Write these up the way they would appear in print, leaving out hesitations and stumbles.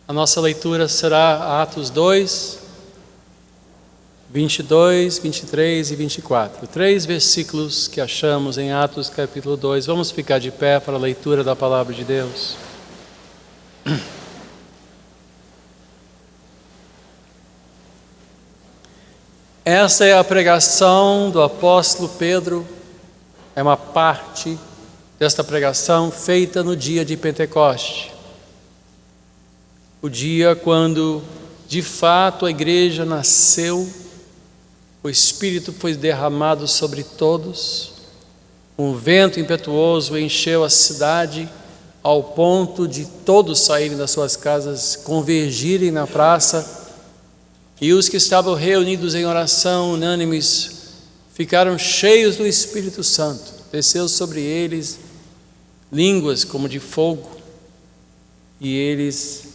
A nossa leitura será Atos 2, 22, 23 e 24. 3 versículos que achamos em Atos capítulo 2. Vamos ficar de pé para a leitura da palavra de Deus. Esta é a pregação do apóstolo Pedro. É uma parte desta pregação feita no dia de Pentecoste. O dia quando, de fato, a igreja nasceu, o Espírito foi derramado sobre todos, um vento impetuoso encheu a cidade, ao ponto de todos saírem das suas casas, convergirem na praça, e os que estavam reunidos em oração, unânimes, ficaram cheios do Espírito Santo. Desceu sobre eles línguas como de fogo, e eles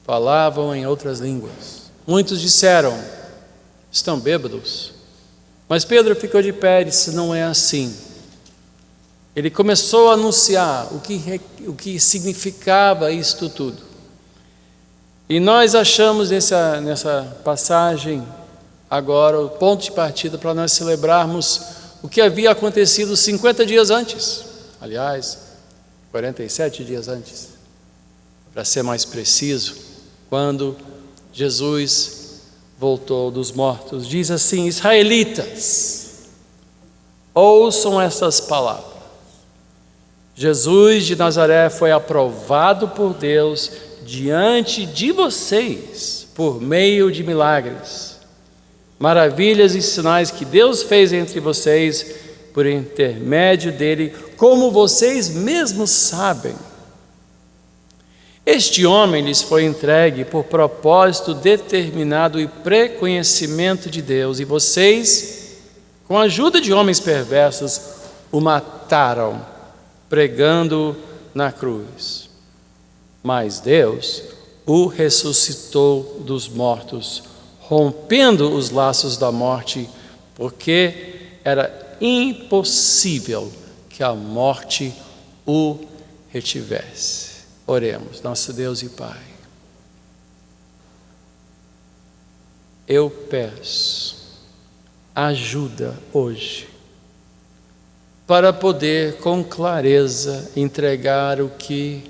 falavam em outras línguas. Muitos disseram: estão bêbados. Mas Pedro ficou de pé e disse: não é assim. Ele começou a anunciar o que significava isto tudo. E nós achamos nessa passagem agora o ponto de partida para nós celebrarmos o que havia acontecido 50 dias antes. Aliás, 47 dias antes, para ser mais preciso, quando Jesus voltou dos mortos. Diz assim: israelitas, ouçam essas palavras. Jesus de Nazaré foi aprovado por Deus diante de vocês por meio de milagres, maravilhas e sinais que Deus fez entre vocês por intermédio dele, como vocês mesmos sabem. Este homem lhes foi entregue por propósito determinado e pré-conhecimento de Deus, e vocês, com a ajuda de homens perversos, o mataram, pregando-o na cruz. Mas Deus o ressuscitou dos mortos, rompendo os laços da morte, porque era impossível que a morte o retivesse. Oremos. Nosso Deus e Pai, eu peço ajuda hoje para poder com clareza entregar o que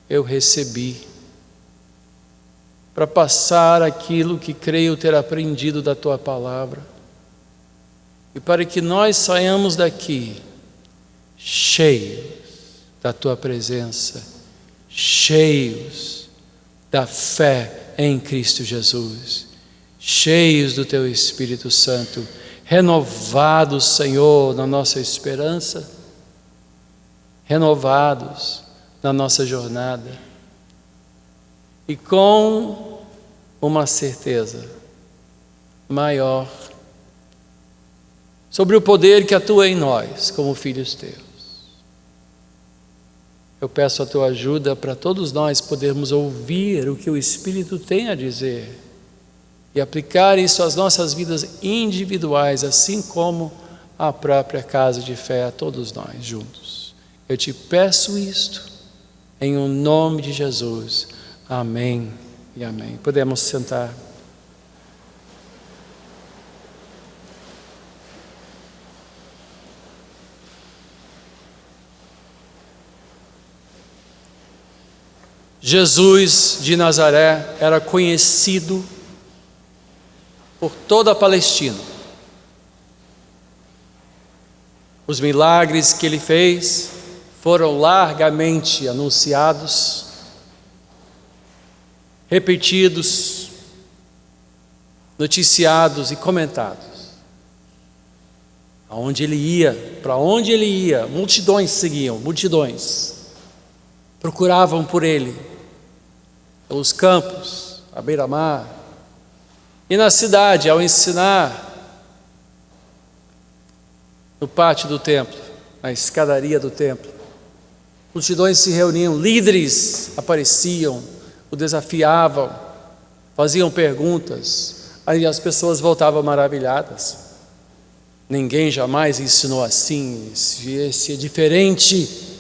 eu recebi, para passar aquilo que creio ter aprendido da Tua palavra, e para que nós saiamos daqui cheios da Tua presença, cheios da fé em Cristo Jesus, cheios do Teu Espírito Santo, renovados, Senhor, na nossa esperança, renovados na nossa jornada, e com uma certeza maior sobre o poder que atua em nós como filhos Teus. Eu peço a Tua ajuda para todos nós podermos ouvir o que o Espírito tem a dizer e aplicar isso às nossas vidas individuais, assim como à própria casa de fé, a todos nós juntos. Eu Te peço isto em o nome de Jesus. Amém e amém. Podemos sentar. Jesus de Nazaré era conhecido por toda a Palestina. Os milagres que ele fez foram largamente anunciados, repetidos, noticiados e comentados. Aonde ele ia, para onde ele ia, multidões seguiam, multidões procuravam por ele, pelos campos, à beira-mar, e na cidade, ao ensinar, no pátio do templo, na escadaria do templo, multidões se reuniam, líderes apareciam, o desafiavam, faziam perguntas, aí as pessoas voltavam maravilhadas. Ninguém jamais ensinou assim, esse é diferente.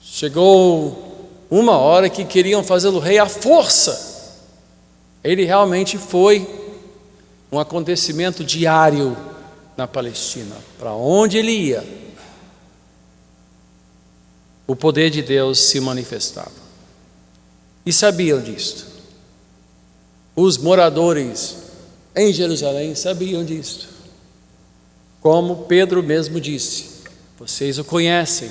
Chegou uma hora que queriam fazê-lo rei à força. Ele realmente foi um acontecimento diário na Palestina. Para onde ele ia, o poder de Deus se manifestava. E sabiam disto. Os moradores em Jerusalém sabiam disto. Como Pedro mesmo disse: vocês o conhecem,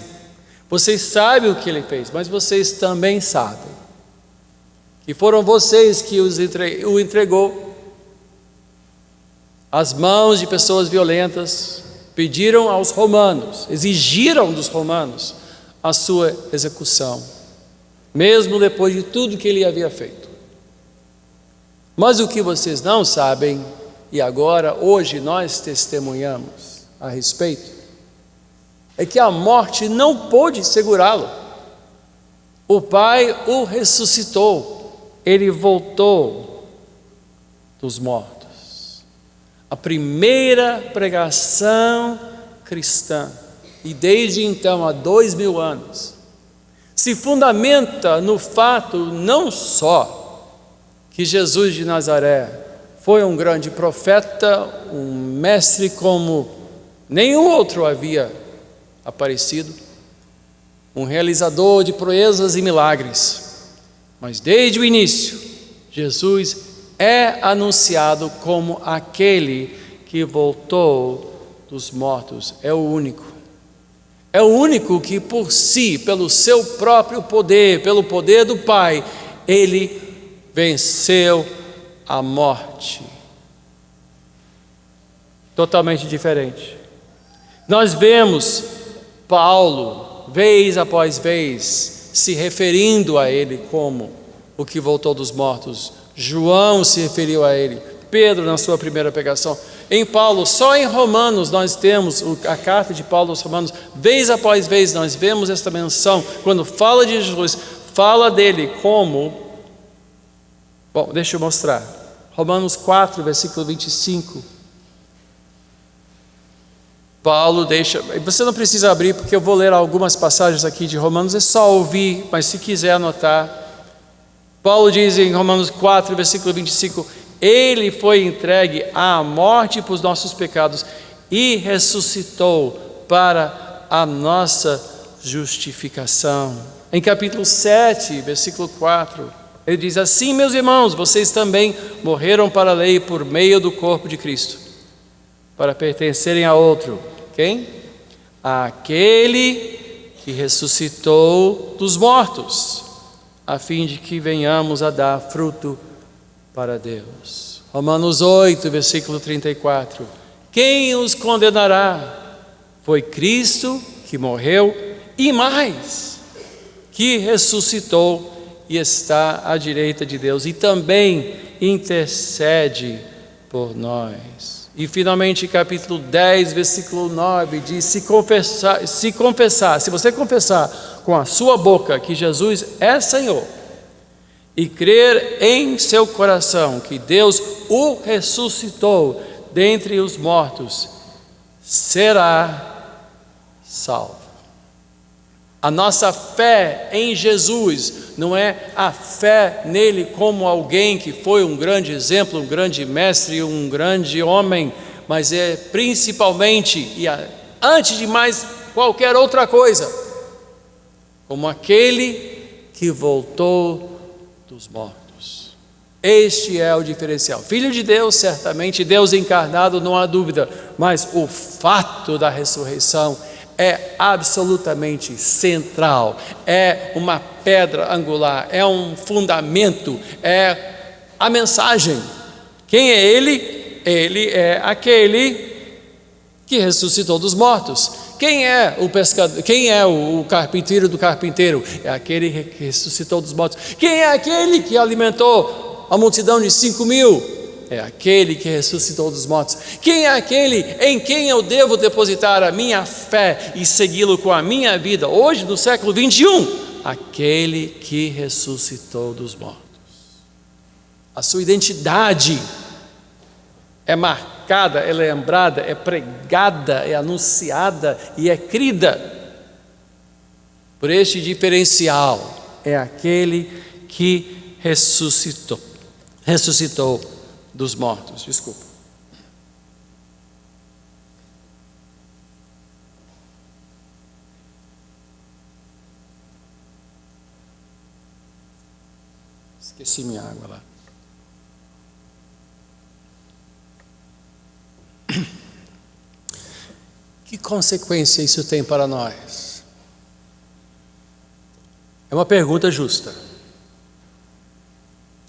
vocês sabem o que ele fez, mas vocês também sabem que foram vocês que o entregou às mãos de pessoas violentas, pediram aos romanos, exigiram dos romanos a sua execução, mesmo depois de tudo que ele havia feito. Mas o que vocês não sabem, e agora, hoje, nós testemunhamos a respeito, é que a morte não pôde segurá-lo. O Pai o ressuscitou, ele voltou dos mortos. A primeira pregação cristã, e desde então, há 2000 anos, se fundamenta no fato não só que Jesus de Nazaré foi um grande profeta, um mestre como nenhum outro havia aparecido, um realizador de proezas e milagres, mas desde o início, Jesus é anunciado como aquele que voltou dos mortos. É o único que por si, pelo seu próprio poder, pelo poder do Pai, ele venceu a morte. Totalmente diferente. Nós vemos Paulo, vez após vez, se referindo a ele como o que voltou dos mortos. João se referiu a ele, Pedro na sua primeira pregação. Em Paulo, só em Romanos nós temos a carta de Paulo aos Romanos, vez após vez nós vemos esta menção, quando fala de Jesus, fala dele como... Bom, deixa eu mostrar. Romanos 4, versículo 25. Paulo deixa... Você não precisa abrir, porque eu vou ler algumas passagens aqui de Romanos, é só ouvir, mas se quiser anotar. Paulo diz em Romanos 4, versículo 25: ele foi entregue à morte por nossos pecados e ressuscitou para a nossa justificação. Em capítulo 7, versículo 4, ele diz assim: meus irmãos, vocês também morreram para a lei por meio do corpo de Cristo, para pertencerem a outro. Quem? Aquele que ressuscitou dos mortos, a fim de que venhamos a dar fruto para Deus. Romanos 8, versículo 34. Quem os condenará? Foi Cristo que morreu e mais, que ressuscitou e está à direita de Deus e também intercede por nós. E finalmente, capítulo 10, versículo 9, diz: se você confessar com a sua boca que Jesus é Senhor e crer em seu coração que Deus o ressuscitou dentre os mortos, será salvo. A nossa fé em Jesus não é a fé nele como alguém que foi um grande exemplo, um grande mestre, um grande homem, mas é principalmente e antes de mais qualquer outra coisa, como aquele que voltou dos mortos. Este é o diferencial. Filho de Deus, certamente, Deus encarnado, não há dúvida, mas o fato da ressurreição é absolutamente central, é uma pedra angular, é um fundamento, é a mensagem. Quem é ele? Ele é aquele que ressuscitou dos mortos. Quem é o pescador? Quem é o carpinteiro do carpinteiro? É aquele que ressuscitou dos mortos. Quem é aquele que alimentou a multidão de 5.000? É aquele que ressuscitou dos mortos. Quem é aquele em quem eu devo depositar a minha fé e segui-lo com a minha vida, hoje no século 21? Aquele que ressuscitou dos mortos. A sua identidade é marcada, é lembrada, é pregada, é anunciada e é crida por este diferencial é aquele que ressuscitou dos mortos. Desculpa. Esqueci minha água lá. Que consequência isso tem para nós? É uma pergunta justa.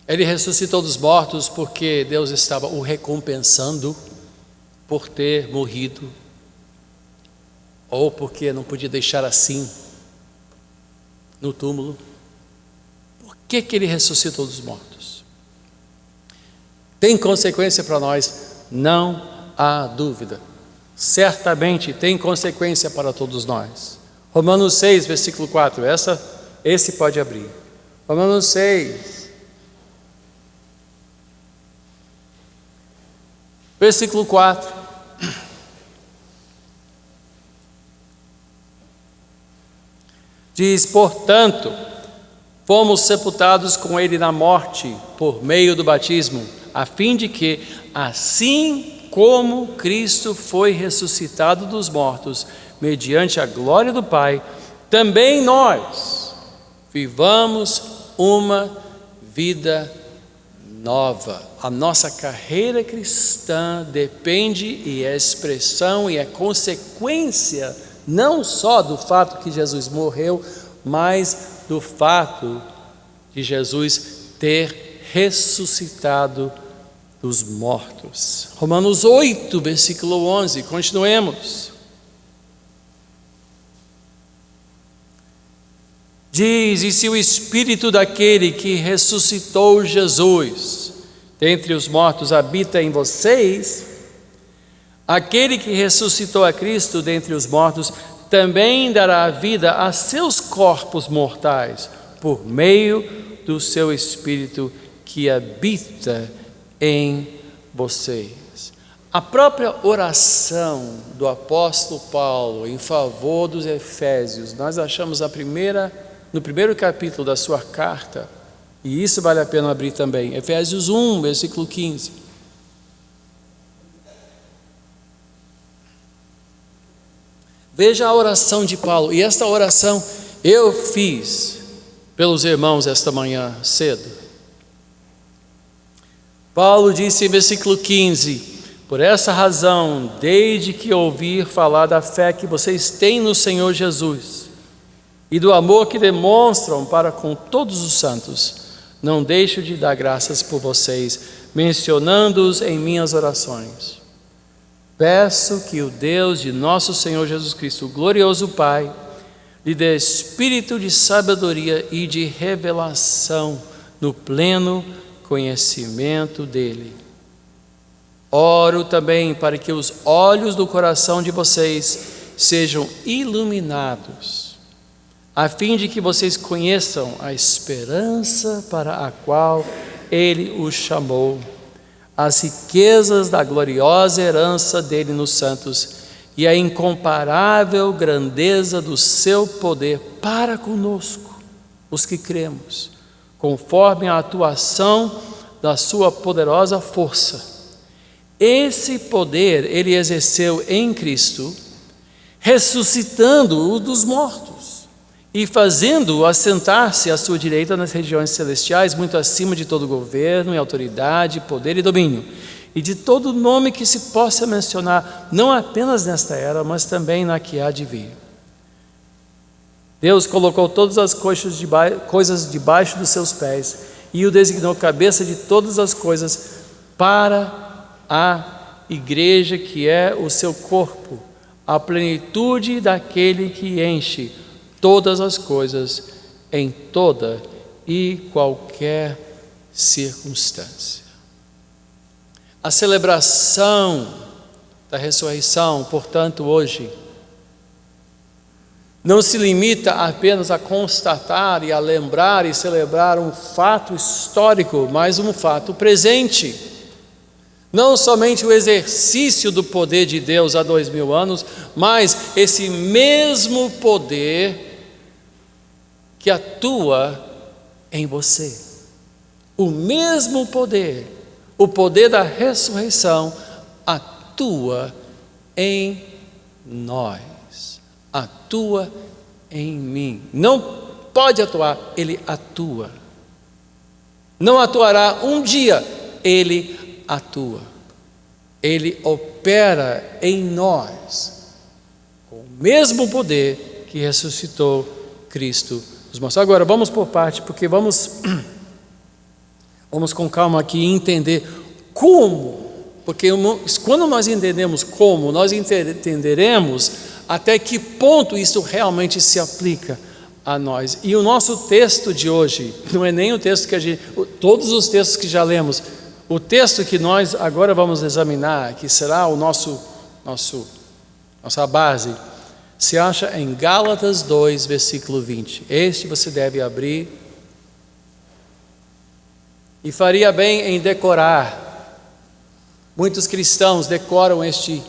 Ele ressuscitou dos mortos porque Deus estava o recompensando por ter morrido, ou porque não podia deixar assim no túmulo. Por que ele ressuscitou dos mortos? Tem consequência para nós? Não há dúvida. Certamente tem consequência para todos nós. Romanos 6, versículo 4. Esse pode abrir. Romanos 6, versículo 4. Diz: portanto, fomos sepultados com ele na morte por meio do batismo, a fim de que, assim como Cristo foi ressuscitado dos mortos, mediante a glória do Pai, também nós vivamos uma vida nova. A nossa carreira cristã depende e é expressão e é consequência não só do fato que Jesus morreu, mas do fato de Jesus ter ressuscitado dos mortos. Romanos 8, versículo 11, continuemos. Diz: e se o Espírito daquele que ressuscitou Jesus dentre os mortos habita em vocês, aquele que ressuscitou a Cristo dentre os mortos também dará vida a seus corpos mortais, por meio do seu Espírito que habita em vocês. A própria oração do apóstolo Paulo em favor dos Efésios, nós achamos no primeiro capítulo da sua carta, e isso vale a pena abrir também, Efésios 1, versículo 15. Veja a oração de Paulo, e esta oração eu fiz pelos irmãos esta manhã cedo. Paulo disse em versículo 15: por essa razão, desde que ouvir falar da fé que vocês têm no Senhor Jesus e do amor que demonstram para com todos os santos, não deixo de dar graças por vocês, mencionando-os em minhas orações. Peço que o Deus de nosso Senhor Jesus Cristo, o glorioso Pai, lhe dê espírito de sabedoria e de revelação no pleno conhecimento dele. Oro também para que os olhos do coração de vocês sejam iluminados, a fim de que vocês conheçam a esperança para a qual ele os chamou, as riquezas da gloriosa herança dele nos santos e a incomparável grandeza do seu poder para conosco, os que cremos, conforme a atuação da sua poderosa força. Esse poder ele exerceu em Cristo, ressuscitando-o dos mortos e fazendo-o assentar-se à sua direita nas regiões celestiais, muito acima de todo governo e autoridade, poder e domínio, e de todo nome que se possa mencionar, não apenas nesta era, mas também na que há de vir. Deus colocou todas as coisas debaixo dos seus pés e o designou cabeça de todas as coisas para a igreja, que é o seu corpo, a plenitude daquele que enche todas as coisas em toda e qualquer circunstância. A celebração da ressurreição, portanto, hoje, não se limita apenas a constatar e a lembrar e celebrar um fato histórico, mas um fato presente. Não somente o exercício do poder de Deus há 2000 anos, mas esse mesmo poder que atua em você. O mesmo poder, o poder da ressurreição, atua em nós, atua em mim. Não pode atuar, ele atua. Não atuará um dia, ele atua. Ele opera em nós com o mesmo poder que ressuscitou Cristo dos mortos. Agora, vamos por parte, porque vamos com calma aqui entender como, porque quando nós entendemos como, nós entenderemos até que ponto isso realmente se aplica a nós. E o nosso texto de hoje, não é nem o texto que todos os textos que já lemos, o texto que nós agora vamos examinar, que será o nossa base, se acha em Gálatas 2, versículo 20. Este você deve abrir e faria bem em decorar. Muitos cristãos decoram este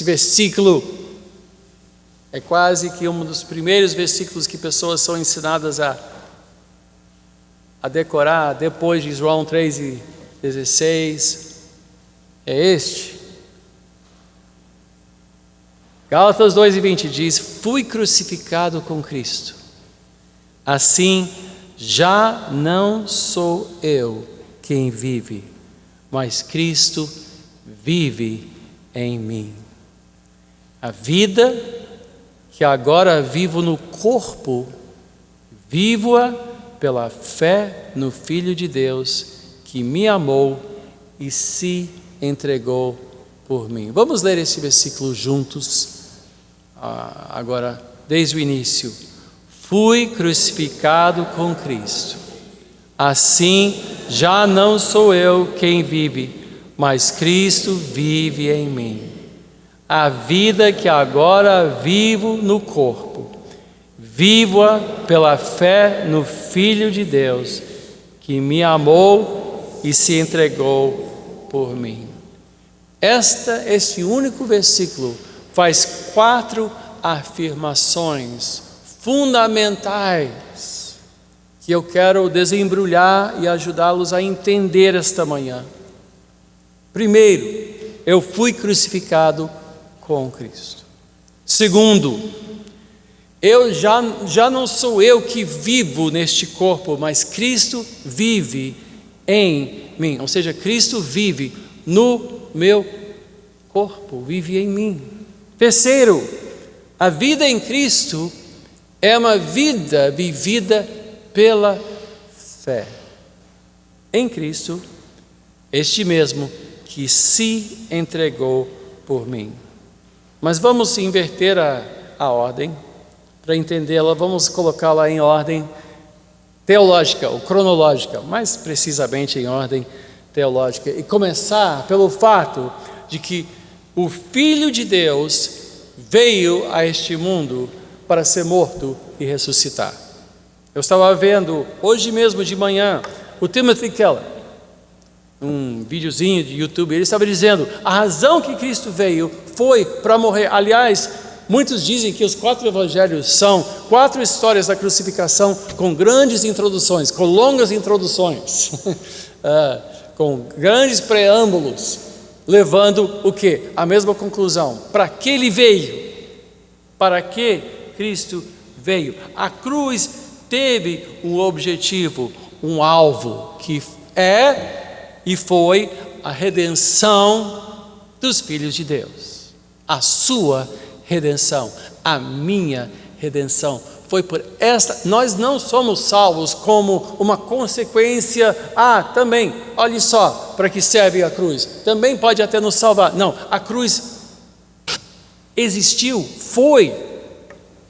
versículo. É quase que um dos primeiros versículos que pessoas são ensinadas a decorar, depois de João 3,16. É este. Gálatas 2,20 diz: fui crucificado com Cristo, assim já não sou eu quem vive, mas Cristo vive em mim. A vida que agora vivo no corpo, vivo-a pela fé no Filho de Deus, que me amou e se entregou por mim. Vamos ler esse versículo juntos, agora, desde o início. Fui crucificado com Cristo, assim já não sou eu quem vive, mas Cristo vive em mim. A vida que agora vivo no corpo, vivo-a pela fé no Filho de Deus, que me amou e se entregou por mim. Este único versículo faz 4 afirmações fundamentais que eu quero desembrulhar e ajudá-los a entender esta manhã. Primeiro, eu fui crucificado com Cristo. Segundo, eu já não sou eu que vivo neste corpo, mas Cristo vive em mim. Ou seja, Cristo vive no meu corpo, vive em mim. Terceiro, a vida em Cristo é uma vida vivida pela fé em Cristo, este mesmo que se entregou por mim. Mas vamos inverter a ordem, para entendê-la, vamos colocá-la em ordem teológica ou cronológica, mais precisamente em ordem teológica, e começar pelo fato de que o Filho de Deus veio a este mundo para ser morto e ressuscitar. Eu estava vendo hoje mesmo de manhã o Timothy Keller, um videozinho de YouTube. Ele estava dizendo: a razão que Cristo veio foi para morrer. Aliás, muitos dizem que os 4 evangelhos são 4 histórias da crucificação com grandes introduções, com longas introduções, com grandes preâmbulos, levando o quê? A mesma conclusão. Para que ele veio? Para que Cristo veio? A cruz teve um objetivo, um alvo, que é e foi a redenção dos filhos de Deus. A sua redenção, a minha redenção. Foi por esta, nós não somos salvos como uma consequência, também, olhe só, para que serve a cruz, também pode até nos salvar. Não, a cruz existiu,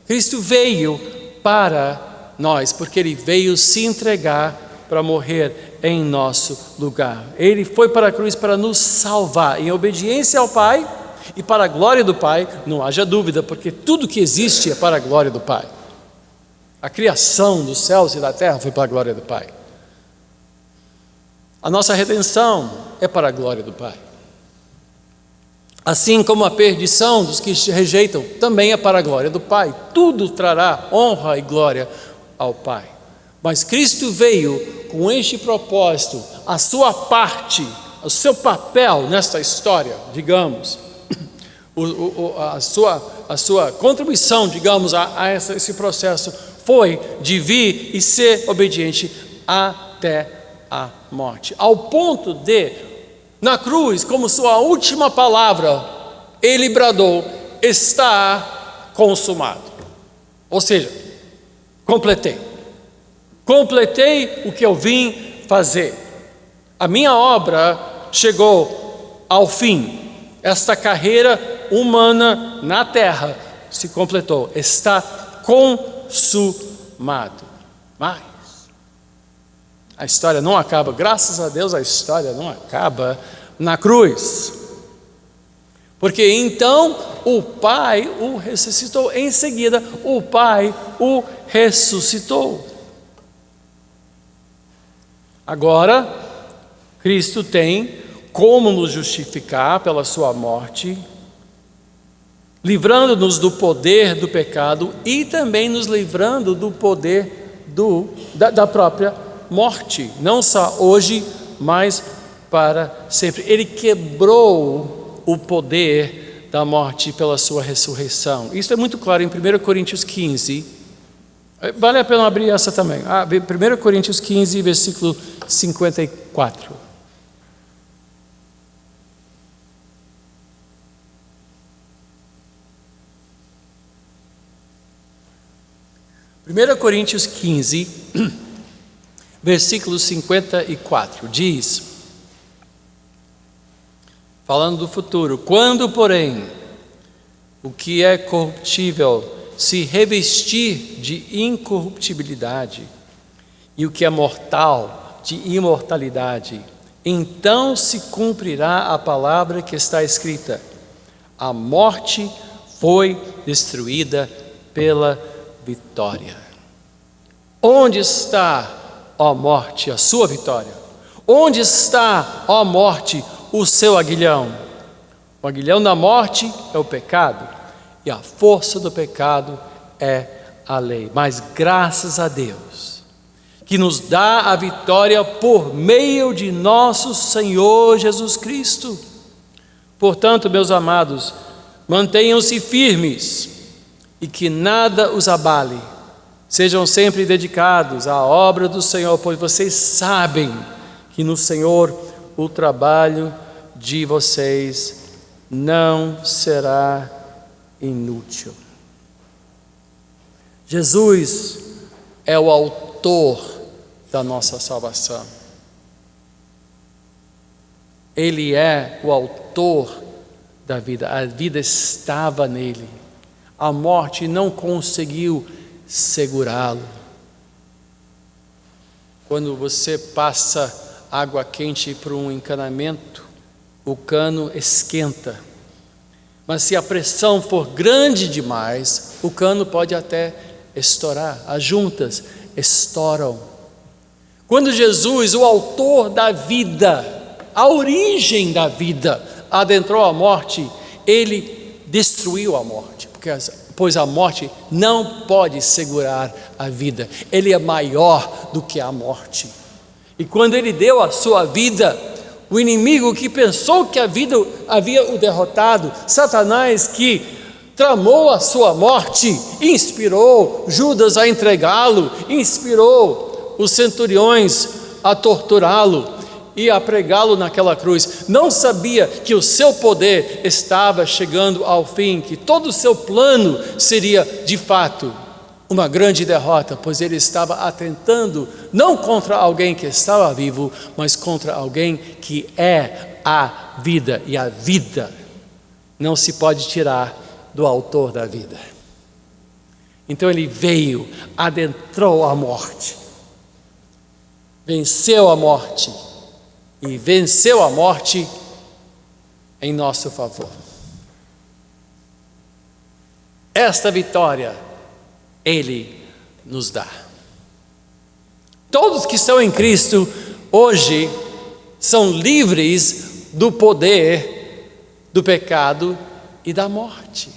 Cristo veio para nós, porque Ele veio se entregar para morrer em nosso lugar. Ele foi para a cruz para nos salvar, em obediência ao Pai e para a glória do Pai, não haja dúvida, porque tudo que existe é para a glória do Pai. A criação dos céus e da terra foi para a glória do Pai. A nossa redenção é para a glória do Pai. Assim como a perdição dos que rejeitam também é para a glória do Pai. Tudo trará honra e glória ao Pai. Mas Cristo veio com este propósito, a sua parte, o seu papel nesta história, digamos, a sua contribuição, digamos, a esse processo foi de vir e ser obediente até a morte, ao ponto de, na cruz, como sua última palavra, ele bradou: está consumado. Ou seja, completei o que eu vim fazer. A minha obra chegou ao fim. Esta carreira humana na terra se completou, está consumado. Mas a história não acaba, graças a Deus a história não acaba na cruz. Porque então o Pai o ressuscitou, em seguida o Pai o ressuscitou. Agora, Cristo tem como nos justificar pela sua morte, livrando-nos do poder do pecado e também nos livrando do poder da própria morte, não só hoje, mas para sempre. Ele quebrou o poder da morte pela sua ressurreição. Isso é muito claro em 1 Coríntios 15. Vale a pena abrir essa também. 1 Coríntios 15, versículo 54. Primeira Coríntios 15, versículo 54, diz, falando do futuro: quando, porém, o que é corruptível se revestir de incorruptibilidade, e o que é mortal de imortalidade, então se cumprirá a palavra que está escrita: a morte foi destruída pela vitória. Onde está, ó morte, a sua vitória? Onde está, ó morte, o seu aguilhão? O aguilhão da morte é o pecado, e a força do pecado é a lei. Mas graças a Deus, que nos dá a vitória por meio de nosso Senhor Jesus Cristo. Portanto, meus amados, mantenham-se firmes e que nada os abale. Sejam sempre dedicados à obra do Senhor, pois vocês sabem que no Senhor o trabalho de vocês não será inútil. Jesus é o autor da nossa salvação. Ele é o autor da vida. A vida estava nele. A morte não conseguiu segurá-lo. Quando você passa água quente por um encanamento, o cano esquenta. Mas se a pressão for grande demais, o cano pode até estourar. As juntas estouram. Quando Jesus, o autor da vida, a origem da vida, adentrou a morte, ele destruiu a morte, pois a morte não pode segurar a vida. Ele é maior do que a morte. E quando ele deu a sua vida, o inimigo que pensou que a vida havia o derrotado, Satanás, que tramou a sua morte, inspirou Judas a entregá-lo, inspirou os centuriões a torturá-lo e a pregá-lo naquela cruz. Não sabia que o seu poder estava chegando ao fim, que todo o seu plano seria de fato uma grande derrota, pois ele estava atentando não contra alguém que estava vivo, mas contra alguém que é a vida, e a vida não se pode tirar do autor da vida. Então ele veio, adentrou a morte, venceu a morte, e venceu a morte em nosso favor. Esta vitória Ele nos dá. Todos que estão em Cristo hoje são livres do poder do pecado e da morte.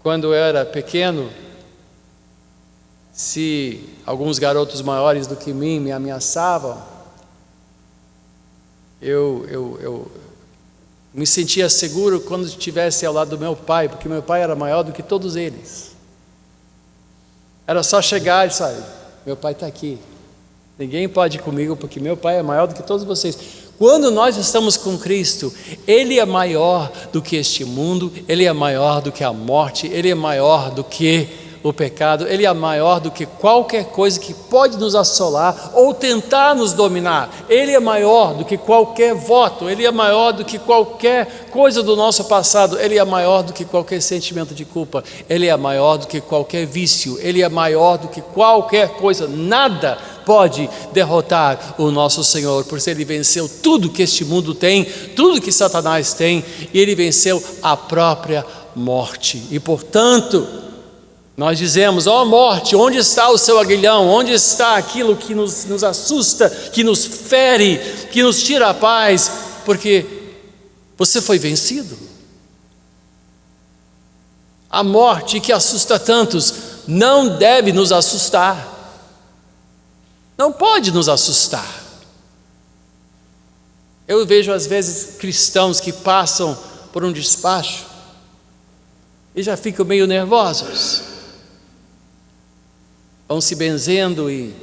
quando eu era pequeno, se alguns garotos maiores do que mim me ameaçavam, eu me sentia seguro quando estivesse ao lado do meu pai, porque meu pai era maior do que todos eles. Era só chegar e sair, meu pai está aqui, ninguém pode ir comigo porque meu pai é maior do que todos vocês. Quando nós estamos com Cristo, Ele é maior do que este mundo, Ele é maior do que a morte, Ele é maior do que o pecado, Ele é maior do que qualquer coisa que pode nos assolar ou tentar nos dominar. Ele é maior do que qualquer voto, Ele é maior do que qualquer coisa do nosso passado, Ele é maior do que qualquer sentimento de culpa, Ele é maior do que qualquer vício, Ele é maior do que qualquer coisa. Nada pode derrotar o nosso Senhor, porque Ele venceu tudo que este mundo tem, tudo que Satanás tem, e Ele venceu a própria morte. E portanto, nós dizemos: ó morte, onde está o seu aguilhão? Onde está aquilo que nos assusta, que nos fere, que nos tira a paz? Porque você foi vencido. A morte que assusta tantos não deve nos assustar. Não pode nos assustar. Eu vejo às vezes cristãos que passam por um despacho e já ficam meio nervosos. Vão se benzendo e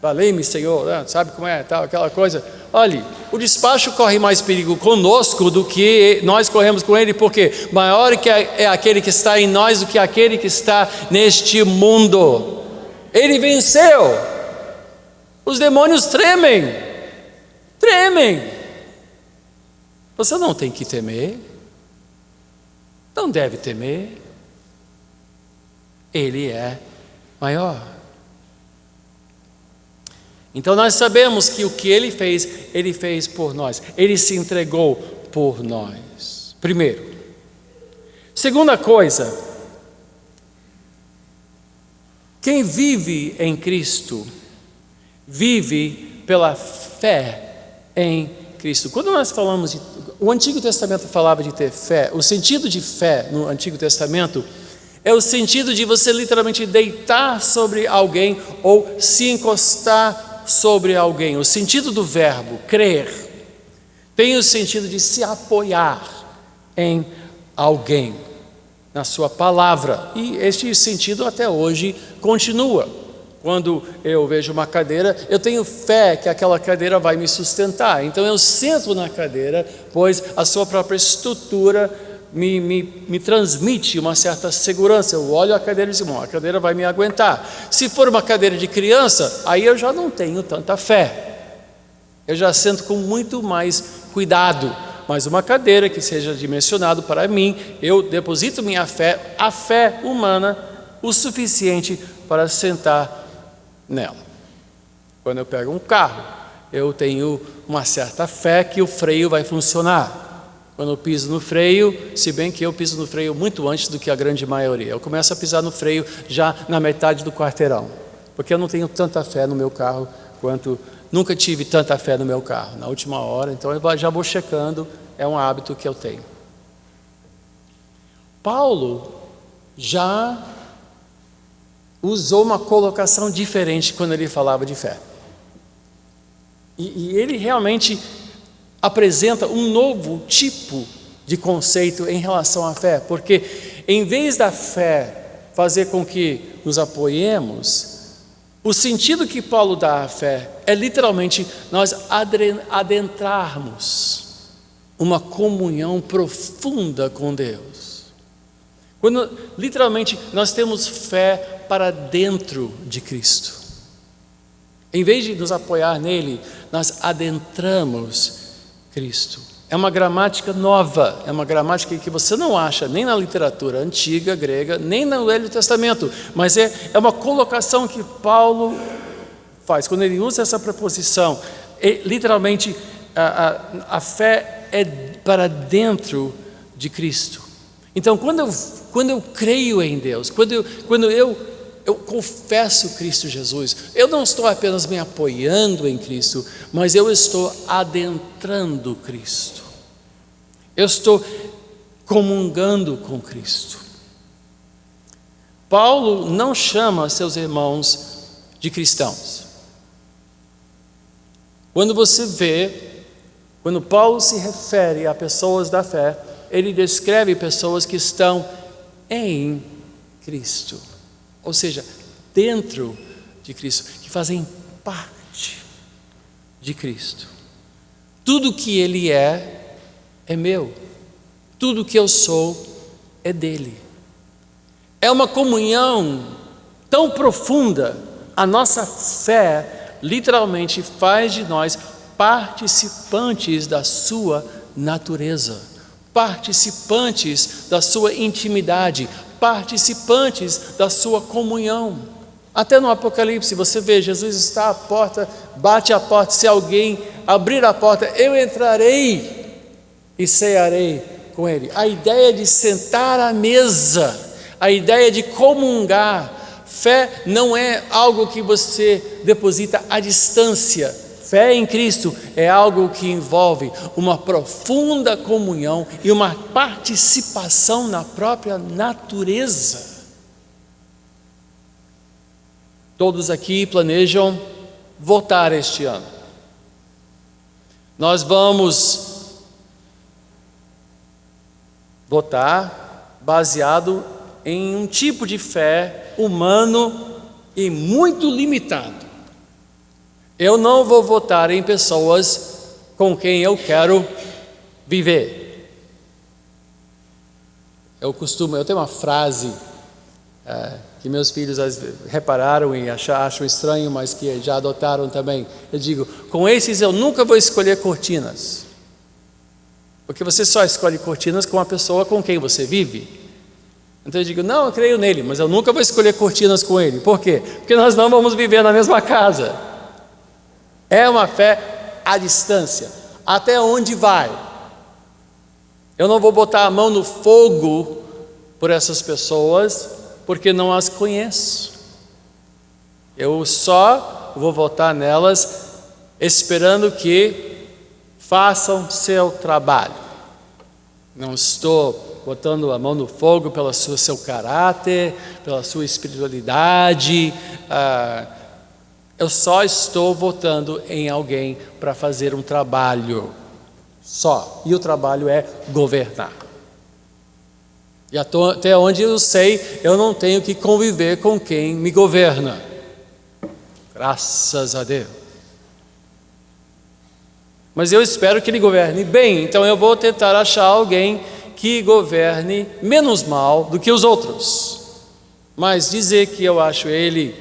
valei-me, Senhor, sabe como é, tal, aquela coisa. Olhe, o despacho corre mais perigo conosco do que nós corremos com ele, porque maior é aquele que está em nós do que aquele que está neste mundo. Ele venceu. Os demônios tremem. Você não tem que temer, não deve temer. Ele é maior. Então nós sabemos que o que Ele fez por nós. Ele se entregou por nós. Primeiro. Segunda coisa, quem vive em Cristo, vive pela fé em Cristo. Quando nós falamos o Antigo Testamento falava de ter fé, o sentido de fé no Antigo Testamento é o sentido de você literalmente deitar sobre alguém ou se encostar sobre alguém. O sentido do verbo crer tem o sentido de se apoiar em alguém, na sua palavra. E este sentido até hoje continua. Quando eu vejo uma cadeira, eu tenho fé que aquela cadeira vai me sustentar. Então eu sento na cadeira, pois a sua própria estrutura me transmite uma certa segurança. Eu olho a cadeira e digo: a cadeira vai me aguentar. Se for uma cadeira de criança, aí eu já não tenho tanta fé. Eu já sento com muito mais cuidado. Mas uma cadeira que seja dimensionado para mim, eu deposito minha fé, a fé humana, o suficiente para sentar nela. Quando eu pego um carro, eu tenho uma certa fé que o freio vai funcionar. Quando eu piso no freio, se bem que eu piso no freio muito antes do que a grande maioria. Eu começo a pisar no freio já na metade do quarteirão, porque eu não tenho tanta fé no meu carro quanto... Nunca tive tanta fé no meu carro, na última hora, então eu já vou checando, é um hábito que eu tenho. Paulo já usou uma colocação diferente quando ele falava de fé. E ele realmente apresenta um novo tipo de conceito em relação à fé, porque em vez da fé fazer com que nos apoiemos, o sentido que Paulo dá à fé é literalmente nós adentrarmos uma comunhão profunda com Deus. Quando literalmente nós temos fé para dentro de Cristo. Em vez de nos apoiar nele, nós adentramos Cristo. É uma gramática nova, é uma gramática que você não acha nem na literatura antiga, grega, nem no Velho Testamento, mas é uma colocação que Paulo faz. Quando ele usa essa preposição, literalmente a fé é para dentro de Cristo. Então, quando eu creio em Deus, quando eu confesso Cristo Jesus, eu não estou apenas me apoiando em Cristo, mas eu estou adentrando Cristo. Eu estou comungando com Cristo. Paulo não chama seus irmãos de cristãos. Quando você vê, quando Paulo se refere a pessoas da fé, ele descreve pessoas que estão em Cristo, ou seja, dentro de Cristo, que fazem parte de Cristo. Tudo que Ele é meu. Tudo que eu sou é dele. É uma comunhão tão profunda. A nossa fé literalmente faz de nós participantes da sua natureza, participantes da sua intimidade, participantes da sua comunhão. Até no Apocalipse você vê, Jesus está à porta, bate a porta, se alguém abrir a porta, eu entrarei e cearei com ele. A ideia de sentar à mesa, a ideia de comungar. Fé não é algo que você deposita à distância. Fé em Cristo é algo que envolve uma profunda comunhão e uma participação na própria natureza. Todos aqui planejam votar este ano. Nós vamos votar baseado em um tipo de fé humano e muito limitado. Eu não vou votar em pessoas com quem eu quero viver. Eu tenho uma frase que meus filhos repararam e acham estranho, mas que já adotaram também. Eu digo, com esses eu nunca vou escolher cortinas. Porque você só escolhe cortinas com a pessoa com quem você vive. Então eu digo, não, eu creio nele, mas eu nunca vou escolher cortinas com ele. Por quê? Porque nós não vamos viver na mesma casa. É uma fé à distância. Até onde vai? Eu não vou botar a mão no fogo por essas pessoas, porque não as conheço. Eu só vou votar nelas esperando que façam seu trabalho. Não estou botando a mão no fogo pelo seu caráter, pela sua espiritualidade. Eu só estou votando em alguém para fazer um trabalho só. E o trabalho é governar. E até onde eu sei, eu não tenho que conviver com quem me governa. Graças a Deus. Mas eu espero que ele governe bem, então eu vou tentar achar alguém que governe menos mal do que os outros. Mas dizer que eu acho ele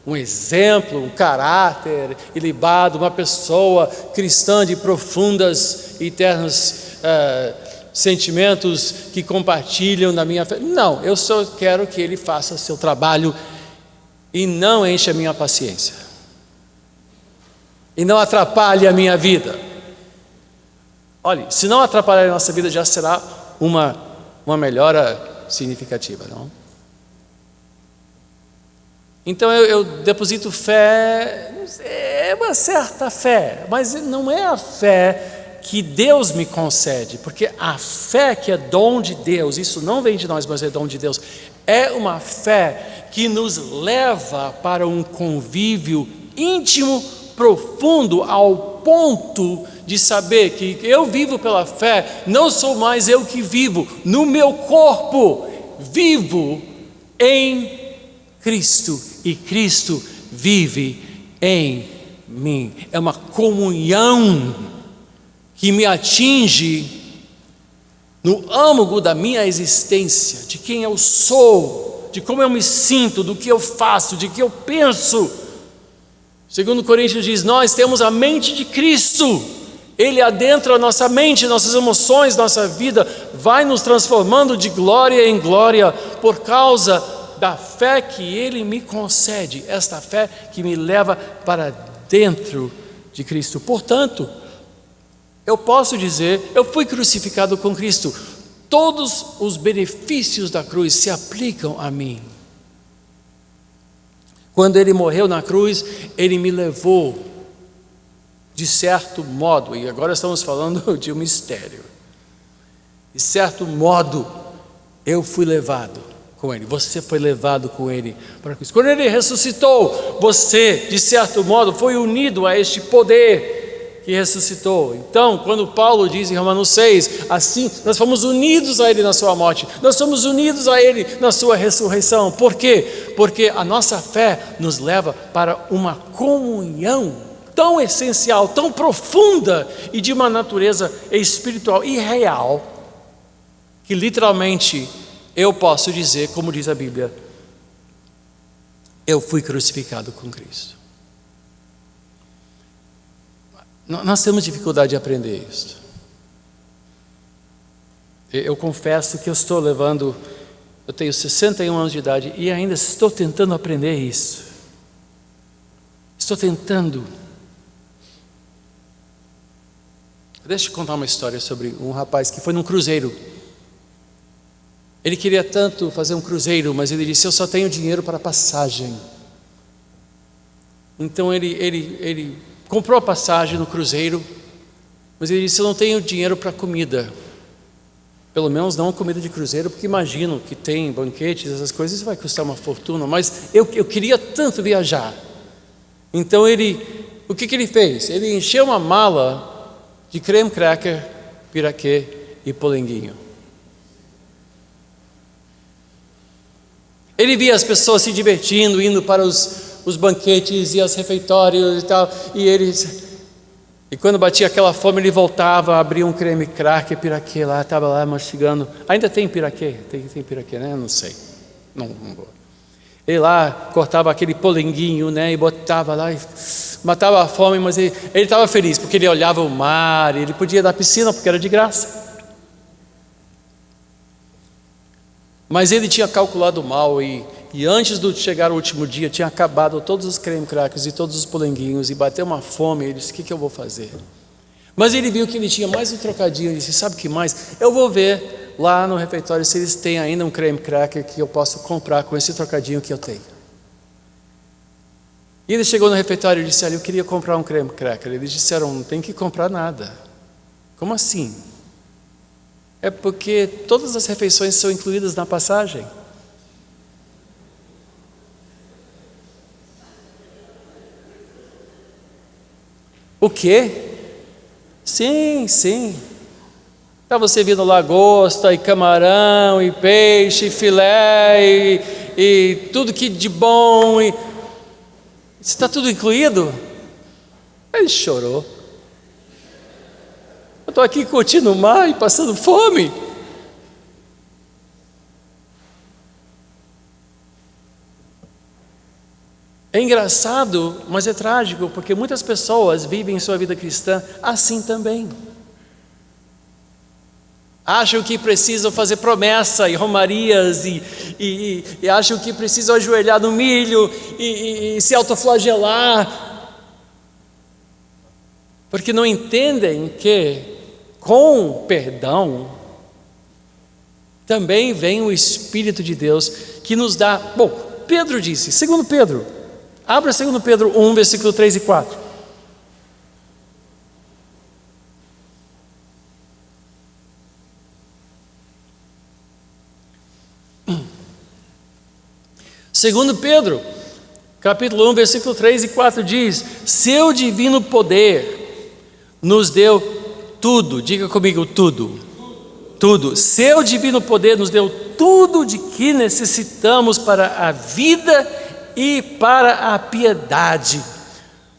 um exemplo, um caráter ilibado, uma pessoa cristã de profundas e eternos sentimentos que compartilham na minha fé. Não, eu só quero que ele faça seu trabalho e não encha a minha paciência. E não atrapalhe a minha vida. Olhe, se não atrapalhar a nossa vida, já será uma melhora significativa, não? Então eu deposito fé, é uma certa fé, mas não é a fé que Deus me concede, porque a fé que é dom de Deus, isso não vem de nós, mas é dom de Deus, é uma fé que nos leva para um convívio íntimo, profundo, ao ponto de saber que eu vivo pela fé, não sou mais eu que vivo, no meu corpo, vivo em Cristo, e Cristo vive em mim. É uma comunhão que me atinge no âmago da minha existência, de quem eu sou, de como eu me sinto, do que eu faço, de que eu penso. Segundo Coríntios diz, nós temos a mente de Cristo. Ele adentra a nossa mente, nossas emoções, nossa vida, vai nos transformando de glória em glória por causa da fé que Ele me concede, esta fé que me leva para dentro de Cristo. Portanto, eu posso dizer, eu fui crucificado com Cristo, todos os benefícios da cruz se aplicam a mim. Quando Ele morreu na cruz, Ele me levou, de certo modo, e agora estamos falando de um mistério, De certo modo, eu fui levado com Ele, você foi levado com Ele para Cristo. Quando Ele ressuscitou, você, de certo modo, foi unido a este poder que ressuscitou. Então, quando Paulo diz em Romanos 6, assim, nós fomos unidos a Ele na sua morte, nós somos unidos a Ele na sua ressurreição. Por quê? Porque a nossa fé nos leva para uma comunhão tão essencial, tão profunda e de uma natureza espiritual e real, que literalmente eu posso dizer, como diz a Bíblia, eu fui crucificado com Cristo. Nós temos dificuldade de aprender isso. Eu confesso que eu tenho 61 anos de idade e ainda estou tentando aprender isso. Estou tentando. Deixa eu contar uma história sobre um rapaz que foi num cruzeiro. Ele queria tanto fazer um cruzeiro, mas ele disse: eu só tenho dinheiro para passagem. Então ele comprou a passagem no cruzeiro, mas ele disse: eu não tenho dinheiro para comida. Pelo menos não comida de cruzeiro, porque imagino que tem banquetes, essas coisas, isso vai custar uma fortuna, mas eu queria tanto viajar. Então o que ele fez? Ele encheu uma mala de creme cracker, piraquê e polenguinho. Ele via as pessoas se divertindo, indo para os banquetes e os refeitórios e tal, e quando batia aquela fome ele voltava, abria um creme cracker, piraquê lá, estava lá mastigando. Ainda tem piraquê? Tem piraquê, né? Não sei, não vou. Ele lá cortava aquele polenguinho, né, e botava lá e matava a fome, mas ele estava feliz, porque ele olhava o mar, ele podia ir na piscina porque era de graça. Mas ele tinha calculado mal e antes de chegar o último dia, tinha acabado todos os creme crackers e todos os polenguinhos e bateu uma fome. Ele disse: o que eu vou fazer? Mas ele viu que ele tinha mais um trocadinho. Ele disse: sabe o que mais? Eu vou ver lá no refeitório se eles têm ainda um creme cracker que eu posso comprar com esse trocadinho que eu tenho. E ele chegou no refeitório e disse: olha, eu queria comprar um creme cracker. Eles disseram: não tem que comprar nada. Como assim? É porque todas as refeições são incluídas na passagem. O quê? Sim. Está você vendo lagosta e camarão e peixe e filé e tudo que de bom. Está tudo incluído? Ele chorou. Eu estou aqui curtindo o mar e passando fome. É engraçado, mas é trágico, porque muitas pessoas vivem sua vida cristã assim também. Acham que precisam fazer promessa e romarias e acham que precisam ajoelhar no milho e se autoflagelar, porque não entendem que com perdão também vem o Espírito de Deus que nos dá. Bom, Pedro disse, 2 Pedro, abra 2 Pedro 1, versículo 3 e 4. Segundo Pedro, capítulo 1, versículo 3 e 4 diz: seu divino poder nos deu tudo, diga comigo, tudo. Seu divino poder nos deu tudo de que necessitamos para a vida e para a piedade,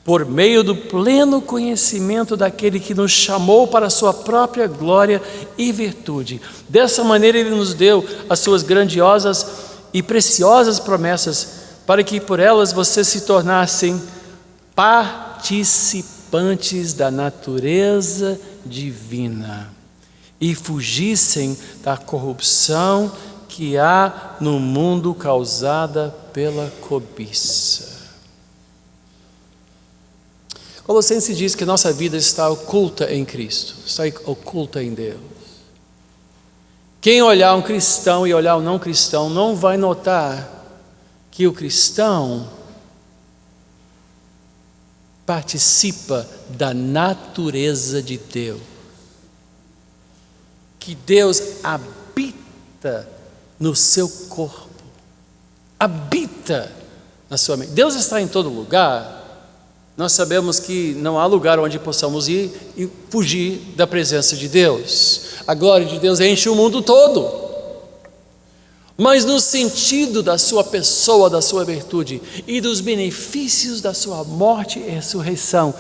por meio do pleno conhecimento daquele que nos chamou para a sua própria glória e virtude. Dessa maneira ele nos deu as suas grandiosas e preciosas promessas, para que por elas vocês se tornassem participantes da natureza divina e fugissem da corrupção que há no mundo causada pela cobiça. Colossenses diz que nossa vida está oculta em Cristo, está oculta em Deus. Quem olhar um cristão e olhar um não cristão não vai notar que o cristão participa da natureza de Deus. que Deus habita no seu corpo, habita na sua mente. Deus está em todo lugar. Nós sabemos que não há lugar onde possamos ir e fugir da presença de Deus. A glória de Deus enche o mundo todo. Mas no sentido da sua pessoa, da sua virtude e dos benefícios da sua morte e ressurreição,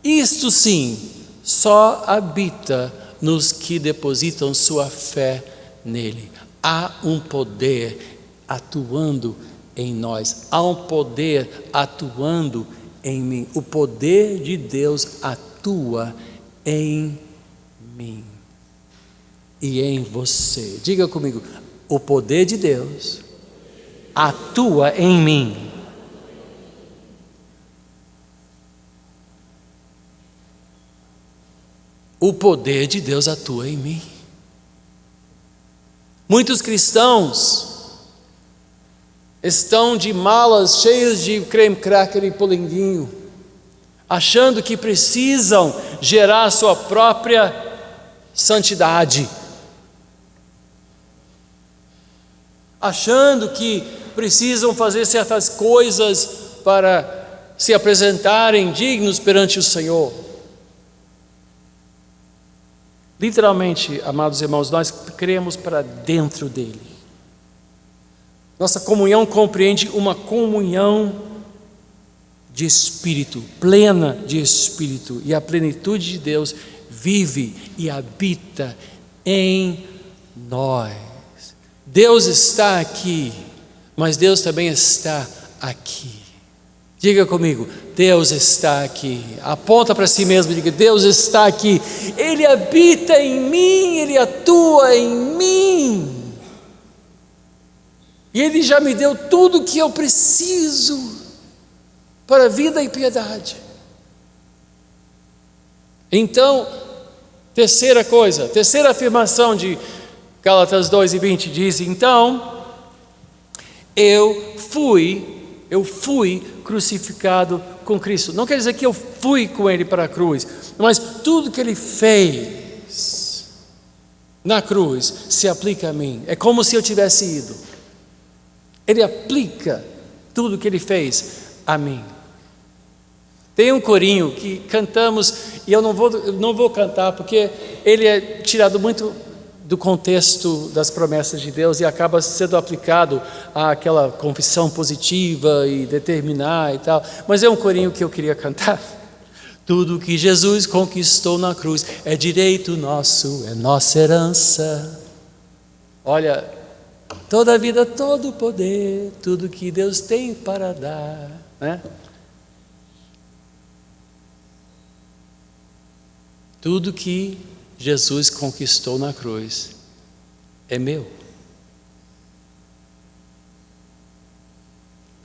isto sim, só habita nos que depositam sua fé nele. Há um poder atuando em nós, há um poder atuando em mim. O poder de Deus atua em mim e em você. Diga comigo: o poder de Deus atua em mim. O poder de Deus atua em mim. Muitos cristãos estão de malas cheias de creme cracker e polenguinho, achando que precisam gerar sua própria santidade, achando que precisam fazer certas coisas para se apresentarem dignos perante o Senhor. Literalmente, amados irmãos, nós cremos para dentro dele. Nossa comunhão compreende uma comunhão de espírito, plena de espírito, e a plenitude de Deus vive e habita em nós. Deus está aqui, mas Deus também está aqui. Diga comigo: Deus está aqui. Aponta para si mesmo e diga: Deus está aqui. Ele habita em mim, Ele atua em mim. E Ele já me deu tudo o que eu preciso para a vida e piedade. Então, terceira afirmação de Gálatas 2:20 diz: então, eu fui crucificado com Cristo. Não quer dizer que eu fui com Ele para a cruz, mas tudo que Ele fez na cruz se aplica a mim. É como se eu tivesse ido. Ele aplica tudo que Ele fez a mim. Tem um corinho que cantamos, e eu não vou cantar, porque ele é tirado muito do contexto das promessas de Deus e acaba sendo aplicado àquela confissão positiva e determinar e tal. Mas é um corinho que eu queria cantar. Tudo que Jesus conquistou na cruz é direito nosso, é nossa herança. Olha, toda a vida, todo o poder, tudo que Deus tem para dar, né? Tudo que Jesus conquistou na cruz é meu.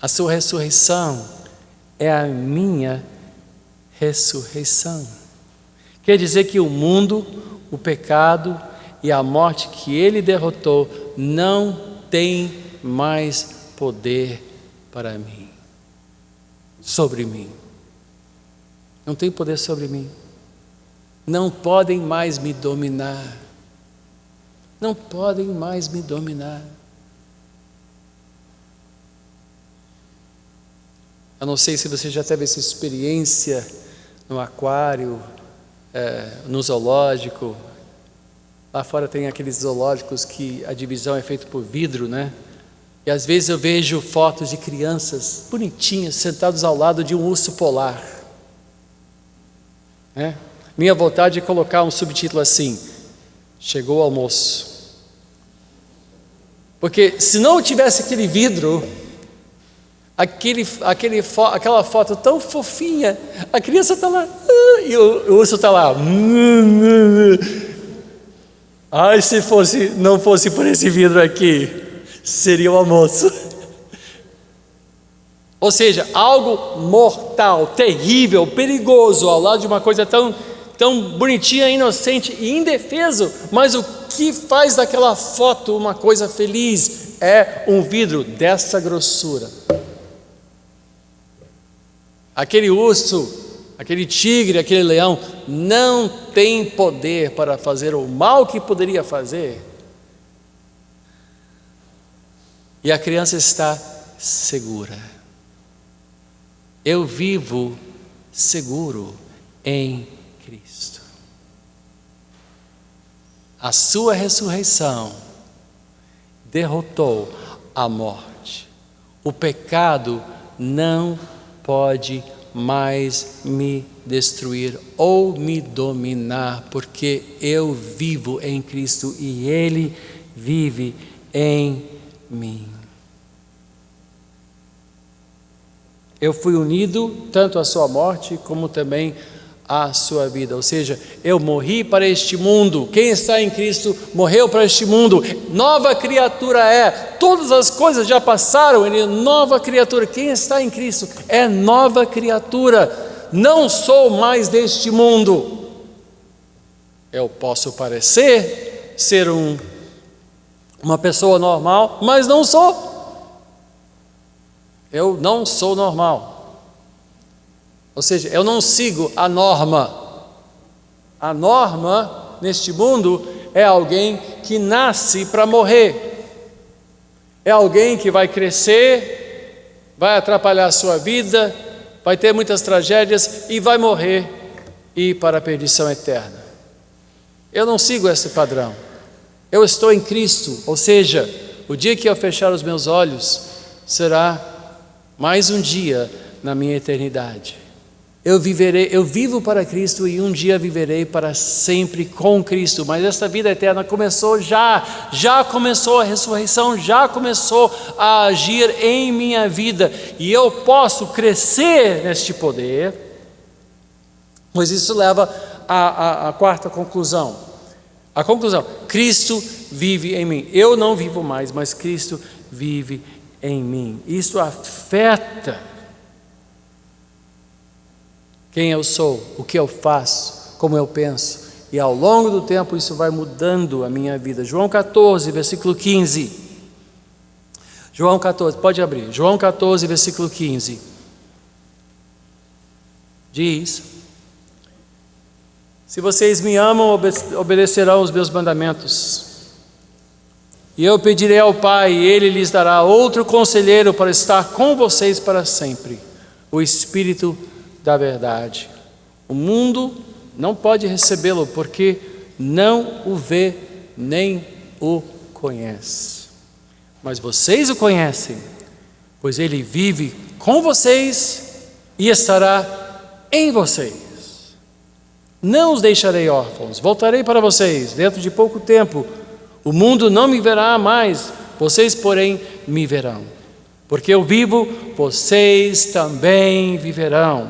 A sua ressurreição é a minha ressurreição. Quer dizer que o mundo, o pecado e a morte que Ele derrotou não tem mais poder para mim, sobre mim. Não tem poder sobre mim. Não podem mais me dominar. Não podem mais me dominar. Eu não sei se você já teve essa experiência no aquário, no zoológico. Lá fora tem aqueles zoológicos que a divisão é feita por vidro, né? E às vezes eu vejo fotos de crianças bonitinhas sentados ao lado de um urso polar, né? Minha vontade é colocar um subtítulo assim: chegou o almoço. Porque se não tivesse aquele vidro, aquela foto tão fofinha, a criança está lá, e o urso está lá. Ai, se não fosse por esse vidro aqui, seria o almoço. Ou seja, algo mortal, terrível, perigoso, ao lado de uma coisa tão bonitinha, inocente e indefeso, mas o que faz daquela foto uma coisa feliz é um vidro dessa grossura. Aquele urso aquele tigre, aquele leão, não tem poder para fazer o mal que poderia fazer. E a criança está segura. Eu vivo seguro em Cristo. A sua ressurreição derrotou a morte. O pecado não pode mais me destruir ou me dominar, porque eu vivo em Cristo e Ele vive em mim. Eu fui unido tanto à sua morte como também à sua vida, ou seja, eu morri para este mundo. Quem está em Cristo morreu para este mundo, nova criatura é, todas as coisas já passaram, ele é nova criatura. Quem está em Cristo é nova criatura, não sou mais deste mundo. Eu posso parecer ser uma pessoa normal, mas não sou. Eu não sou normal. Ou seja, eu não sigo a norma. A norma neste mundo é alguém que nasce para morrer. É alguém que vai crescer, vai atrapalhar a sua vida, vai ter muitas tragédias e vai morrer e ir para a perdição eterna. Eu não sigo esse padrão. Eu estou em Cristo, ou seja, o dia que eu fechar os meus olhos será mais um dia na minha eternidade. Eu vivo para Cristo e um dia viverei para sempre com Cristo. Mas esta vida eterna começou já começou a ressurreição, já começou a agir em minha vida. E eu posso crescer neste poder, pois isso leva à quarta conclusão. A conclusão: Cristo vive em mim. Eu não vivo mais, mas Cristo vive em mim. Isso afeta quem eu sou, o que eu faço, como eu penso. E ao longo do tempo isso vai mudando a minha vida. João 14, versículo 15. João 14, pode abrir. João 14, versículo 15. Diz: se vocês me amam, obedecerão os meus mandamentos. E eu pedirei ao Pai, e Ele lhes dará outro conselheiro para estar com vocês para sempre, o Espírito da verdade. O mundo não pode recebê-lo, porque não o vê nem o conhece. Mas vocês o conhecem, pois Ele vive com vocês e estará em vocês. Não os deixarei órfãos, voltarei para vocês dentro de pouco tempo. O mundo não me verá mais, vocês, porém, me verão. Porque eu vivo, vocês também viverão.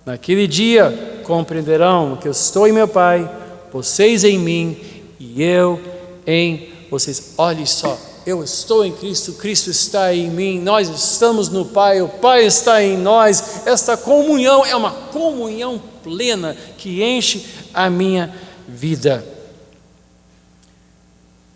Naquele dia compreenderão que eu estou em meu Pai, vocês em mim e eu em vocês. Olhe só, eu estou em Cristo, Cristo está em mim, nós estamos no Pai, o Pai está em nós. Esta comunhão é uma comunhão plena que enche a minha vida.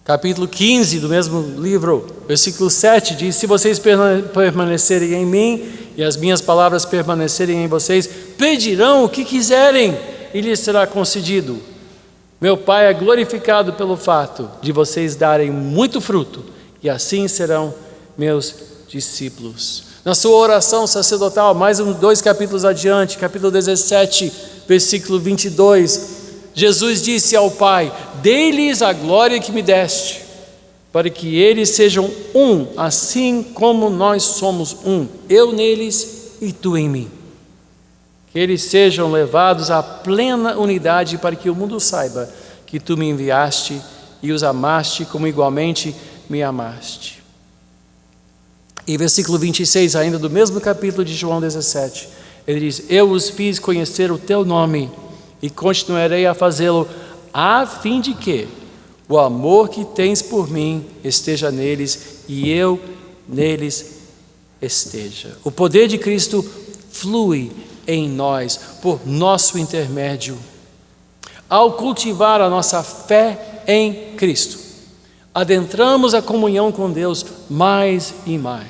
Capítulo 15 do mesmo livro, versículo 7 diz: se vocês permanecerem em mim e as minhas palavras permanecerem em vocês, pedirão o que quiserem e lhes será concedido. Meu Pai é glorificado pelo fato de vocês darem muito fruto, e assim serão meus discípulos. Na sua oração sacerdotal, mais 2 capítulos adiante, capítulo 17, versículo 22, Jesus disse ao Pai: dei-lhes a glória que me deste, para que eles sejam um, assim como nós somos um, eu neles e tu em mim. Que eles sejam levados à plena unidade, para que o mundo saiba que tu me enviaste e os amaste como igualmente me amaste. E versículo 26, ainda do mesmo capítulo de João 17, ele diz: eu os fiz conhecer o teu nome e continuarei a fazê-lo, a fim de que o amor que tens por mim esteja neles e eu neles esteja. O poder de Cristo flui em nós por nosso intermédio. Ao cultivar a nossa fé em Cristo, adentramos a comunhão com Deus mais e mais.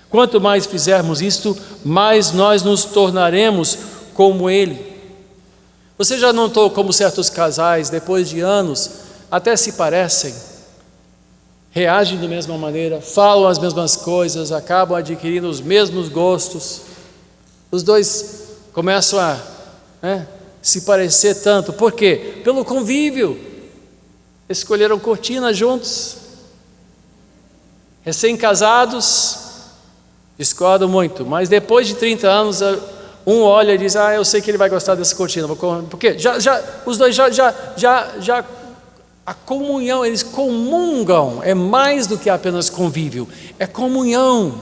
Quanto mais fizermos isto, mais nós nos tornaremos como Ele. Você já notou como certos casais, depois de anos, até se parecem, reagem da mesma maneira, falam as mesmas coisas, acabam adquirindo os mesmos gostos. Os dois começam a se parecer tanto. Por quê? Pelo convívio. Escolheram cortina juntos. Recém-casados, discordam muito, mas depois de 30 anos, um olha e diz: eu sei que ele vai gostar dessa cortina, porque os dois já a comunhão, eles comungam, é mais do que apenas convívio, é comunhão,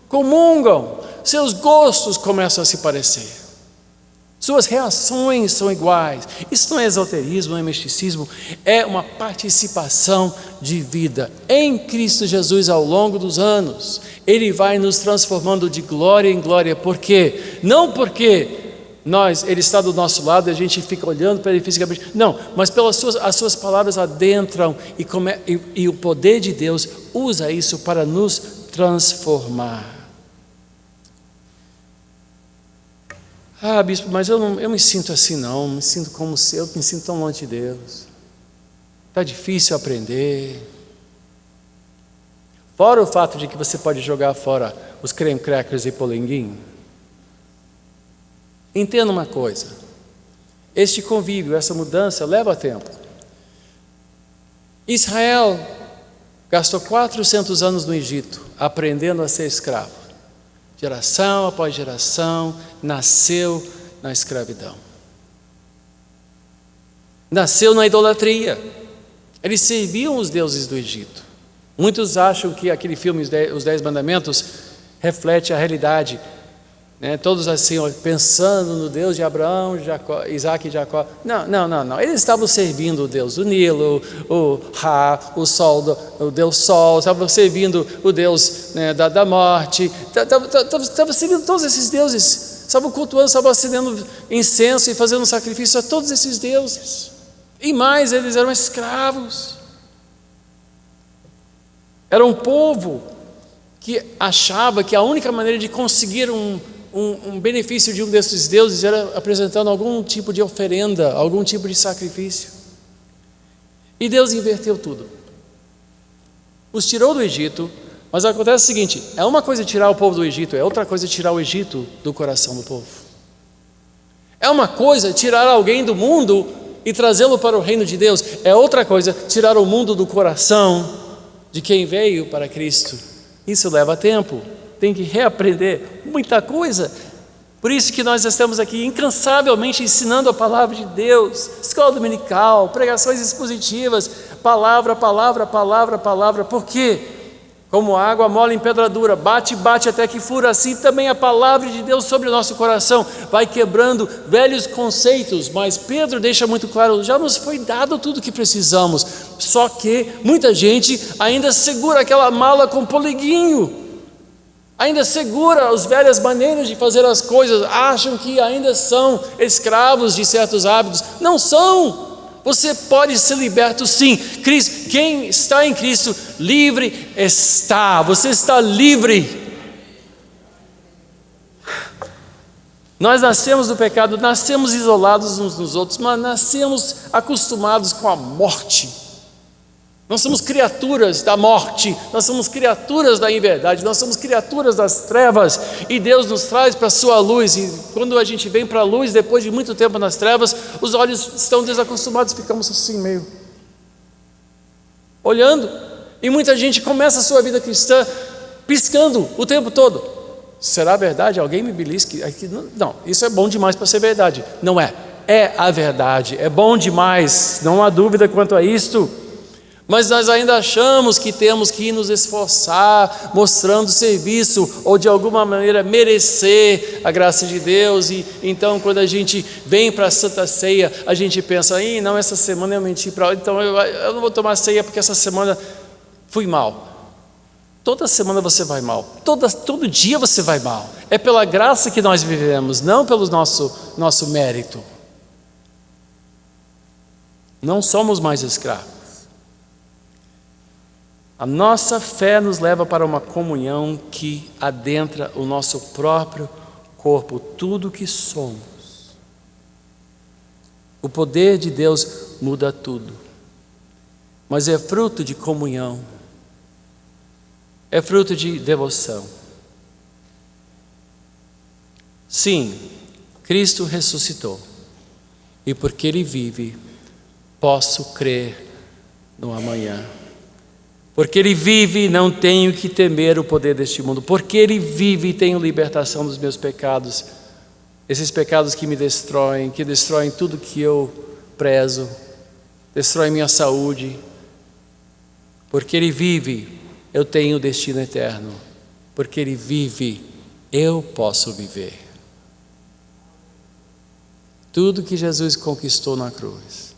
comungam, seus gostos começam a se parecer, suas reações são iguais. Isso não é esoterismo, não é misticismo, é uma participação de vida em Cristo Jesus ao longo dos anos. Ele vai nos transformando de glória em glória. Por quê? Não porque Ele está do nosso lado e a gente fica olhando para ele fisicamente, não, mas as suas palavras adentram e o poder de Deus usa isso para nos transformar. Bispo, mas eu me sinto assim não, me sinto como se eu me sinto tão longe de Deus, está difícil aprender. Fora o fato de que você pode jogar fora os creme crackers e polenguinho, entenda uma coisa, este convívio, essa mudança leva tempo. Israel gastou 400 anos no Egito, aprendendo a ser escravo. Geração após geração, nasceu na escravidão. Nasceu na idolatria. Eles serviam os deuses do Egito. Muitos acham que aquele filme, Os 10 Mandamentos, reflete a realidade, todos assim, pensando no Deus de Abraão, Isaac e Jacó. Não. Eles estavam servindo o Deus do Nilo, o Ra, o Sol, o Deus Sol, estavam servindo o Deus da morte, estavam servindo todos esses deuses, estavam cultuando, estavam acendendo incenso e fazendo sacrifício a todos esses deuses. E mais, eles eram escravos. Era um povo que achava que a única maneira de conseguir um benefício de um desses deuses era apresentando algum tipo de oferenda, algum tipo de sacrifício. E Deus inverteu tudo. Os tirou do Egito, mas acontece o seguinte: é uma coisa tirar o povo do Egito, é outra coisa tirar o Egito do coração do povo. É uma coisa tirar alguém do mundo e trazê-lo para o reino de Deus, é outra coisa tirar o mundo do coração de quem veio para Cristo. Isso leva tempo, tem que reaprender muita coisa. Por isso que nós estamos aqui incansavelmente ensinando a palavra de Deus, escola dominical, pregações expositivas, palavra. Por quê? Como água mole em pedra dura, bate até que fura, assim também a palavra de Deus sobre o nosso coração vai quebrando velhos conceitos. Mas Pedro deixa muito claro: já nos foi dado tudo o que precisamos, só que muita gente ainda segura aquela mala com poleguinho, ainda segura as velhas maneiras de fazer as coisas, acham que ainda são escravos de certos hábitos. Não são. Você pode ser liberto sim. Quem está em Cristo, livre está. Você está livre. Nós nascemos do pecado, nascemos isolados uns dos outros, mas nascemos acostumados com a morte. Nós somos criaturas da morte, nós somos criaturas da inverdade, nós somos criaturas das trevas, e Deus nos traz para a sua luz. E quando a gente vem para a luz, depois de muito tempo nas trevas, os olhos estão desacostumados, ficamos assim meio olhando, e muita gente começa a sua vida cristã piscando o tempo todo. Será verdade? Alguém me belisque? Não, isso é bom demais para ser verdade. Não é, é a verdade, é bom demais, não há dúvida quanto a isto. Mas nós ainda achamos que temos que nos esforçar, mostrando serviço, ou de alguma maneira merecer a graça de Deus. E então, quando a gente vem para a Santa Ceia, a gente pensa: não, essa semana eu menti para, então eu não vou tomar ceia porque essa semana fui mal. Toda semana você vai mal, todo dia você vai mal. É pela graça que nós vivemos, não pelo nosso mérito. Não somos mais escravos. A nossa fé nos leva para uma comunhão que adentra o nosso próprio corpo, tudo que somos. O poder de Deus muda tudo, mas é fruto de comunhão, é fruto de devoção. Sim, Cristo ressuscitou, e porque Ele vive, posso crer no amanhã. Porque Ele vive, não tenho que temer o poder deste mundo. Porque Ele vive, tenho libertação dos meus pecados. Esses pecados que me destroem, que destroem tudo que eu prezo, destroem minha saúde. Porque Ele vive, eu tenho destino eterno. Porque Ele vive, eu posso viver. Tudo que Jesus conquistou na cruz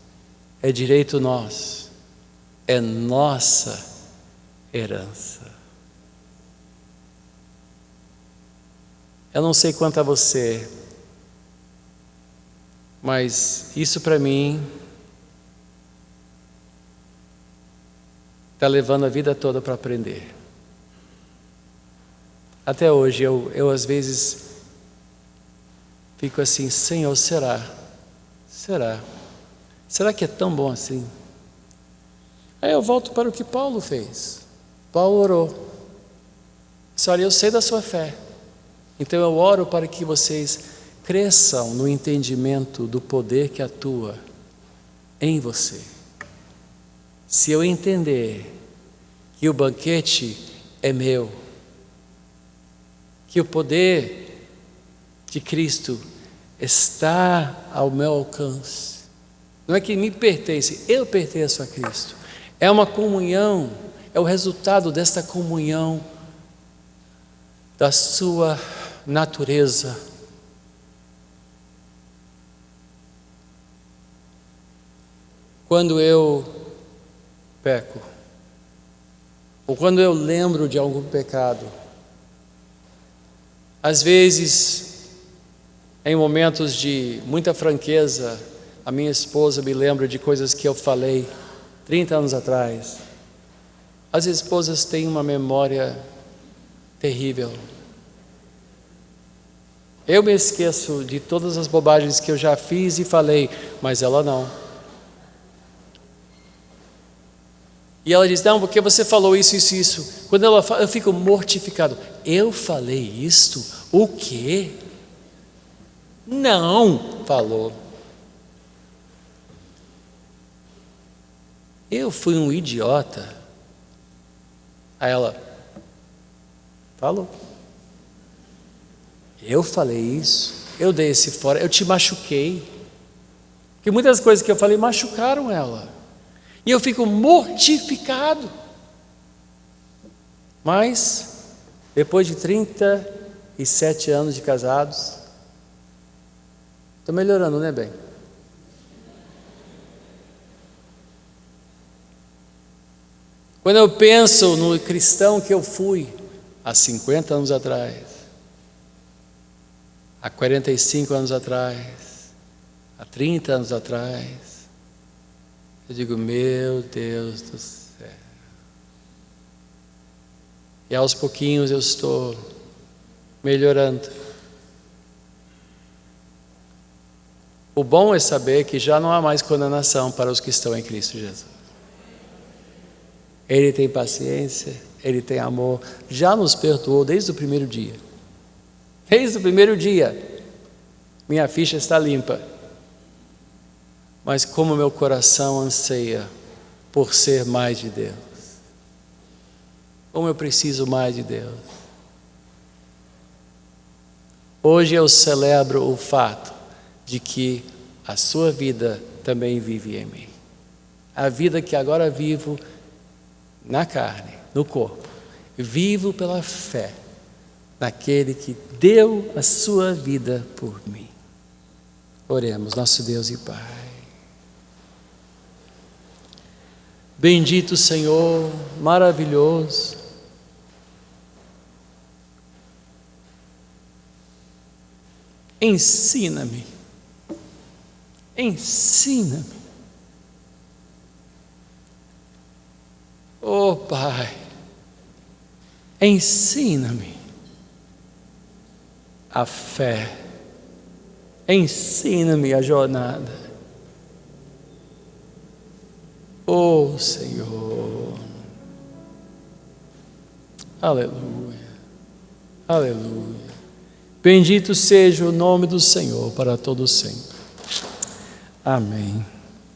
é direito nosso, é nossa herança. Eu não sei quanto a você, mas isso para mim está levando a vida toda para aprender. Até hoje eu às vezes fico assim: Senhor, será que é tão bom assim? Aí eu volto para o que Paulo fez. Paulo orou. Disse: olha, eu sei da sua fé, então eu oro para que vocês cresçam no entendimento do poder que atua em você. Se eu entender que o banquete é meu, que o poder de Cristo está ao meu alcance, não é que me pertence, eu pertenço a Cristo. É uma comunhão, é o resultado desta comunhão da sua natureza. Quando eu peco, ou quando eu lembro de algum pecado, às vezes, em momentos de muita franqueza, a minha esposa me lembra de coisas que eu falei 30 anos atrás. As esposas têm uma memória terrível. Eu me esqueço de todas as bobagens que eu já fiz e falei, mas ela não. E ela diz: não, porque você falou isso, isso, isso. Quando ela fala, eu fico mortificado. Eu falei isto? O quê? Não, falou. Eu fui um idiota. Aí ela falou: eu falei isso, eu dei esse fora, eu te machuquei. Porque muitas coisas que eu falei machucaram ela. E eu fico mortificado. Mas, depois de 37 anos de casados, estou melhorando, né, bem? Quando eu penso no cristão que eu fui há 50 anos atrás, há 45 anos atrás, há 30 anos atrás, eu digo: meu Deus do céu. E aos pouquinhos eu estou melhorando. O bom é saber que já não há mais condenação para os que estão em Cristo Jesus. Ele tem paciência, Ele tem amor, já nos perdoou desde o primeiro dia. Desde o primeiro dia, minha ficha está limpa. Mas como meu coração anseia por ser mais de Deus. Como eu preciso mais de Deus. Hoje eu celebro o fato de que a sua vida também vive em mim. A vida que agora vivo na carne, no corpo, vivo pela fé naquele que deu a sua vida por mim. Oremos. Nosso Deus e Pai, bendito Senhor, maravilhoso, ensina-me, oh Pai, ensina-me a fé, ensina-me a jornada, Oh Senhor. Aleluia. Aleluia. Bendito seja o nome do Senhor para todo sempre. Amém.